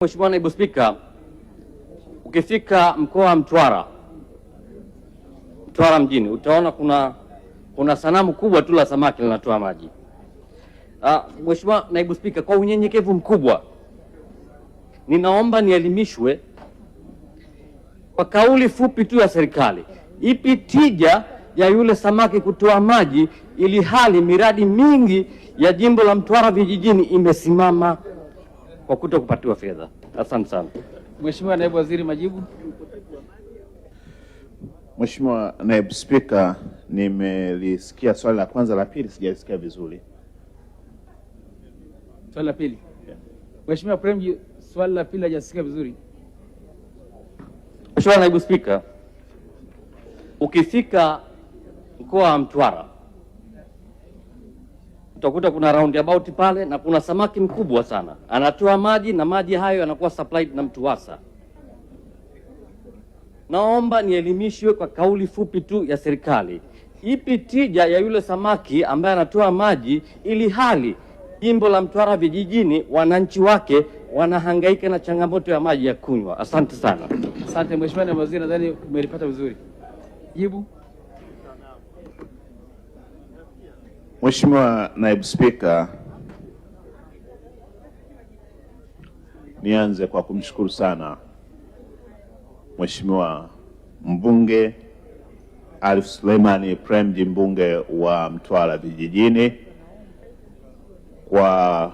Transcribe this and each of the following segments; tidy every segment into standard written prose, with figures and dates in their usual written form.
Mheshimiwa Naibu Spika, ukifika mkoa wa Mtwara mjini utaona kuna sanamu kubwa tu la samaki linatoa maji. Mheshimiwa Naibu Spika, kwa unyenyekevu mkubwa ninaomba nielimishwe kwa kauli fupi tu ya serikali. Ipi tija ya yule samaki kutoa maji ili hali miradi mingi ya jimbo la Mtwara vijijini imesimama kwa kuto kupatiwa fedha? Asante sana. Mheshimiwa Naibu Waziri, majibu. Mheshimiwa Naibu Spika, nimelisikia swali la kwanza, la pili sijalisikia vizuri. Swali la pili. Mheshimiwa Premji, swali la pili hajasikia vizuri. Mheshimiwa Naibu Spika, ukifika mkoa wa Mtwara utakuta kuna roundabout pale na kuna samaki mkubwa sana anatoa maji na maji hayo yanakuwa supplied na Mtuwasa. Naomba nielimishwe kwa kauli fupi tu ya serikali. Ipi tija ya yule samaki ambaye anatoa maji ili hali jimbo la Mtwara vijijini wananchi wake wanahangaika na changamoto ya maji ya kunywa? Asante sana. Asante Mheshimiwa Naibu Waziri, nadhani umelipata vizuri. Jibu. Mheshimiwa Naibu Spika, nianze kwa kumshukuru sana Mheshimiwa mbunge Alif Suleimani Premji, mbunge wa Mtwara vijijini, kwa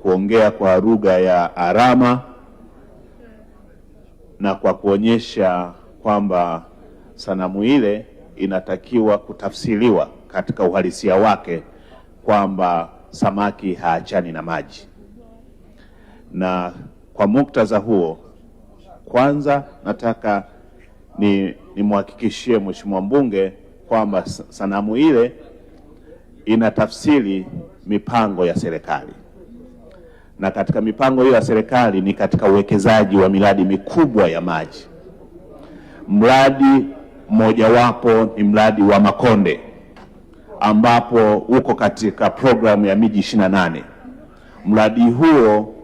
kuongea kwa lugha ya alama na kwa kuonyesha kwamba sanamu ile inatakiwa kutafsiriwa katika uhalisia wake kwamba samaki haachani na maji. Na kwa muktadha huo, kwanza nataka nimhakikishie Mheshimiwa mbunge kwamba sanamu ile inatafsiri mipango ya serikali, na katika mipango hiyo ya serikali ni katika uwekezaji wa miradi mikubwa ya maji. Mradi mmojawapo ni mradi wa Makonde ambapo uko katika programu ya miji 28. Mradi huo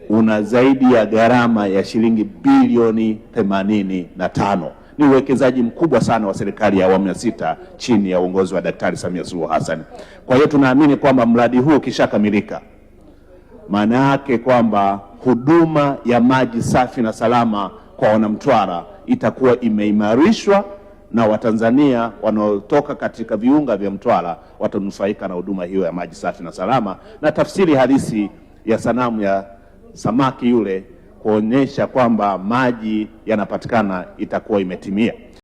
una zaidi ya gharama ya shilingi bilioni 85. Ni uwekezaji mkubwa sana wa serikali ya awamu ya 6 chini ya uongozi wa Daktari Samia Suluhu Hassan. Kwa hiyo tunaamini kwamba mradi huu ukishakamilika, maana yake kwamba huduma ya maji safi na salama kwa wanamtwara itakuwa imeimarishwa na Watanzania wanaotoka katika viunga vya Mtwara watanufaika na huduma hiyo ya maji safi na salama, na tafsiri halisi ya sanamu ya samaki yule kuonyesha kwamba maji yanapatikana itakuwa imetimia.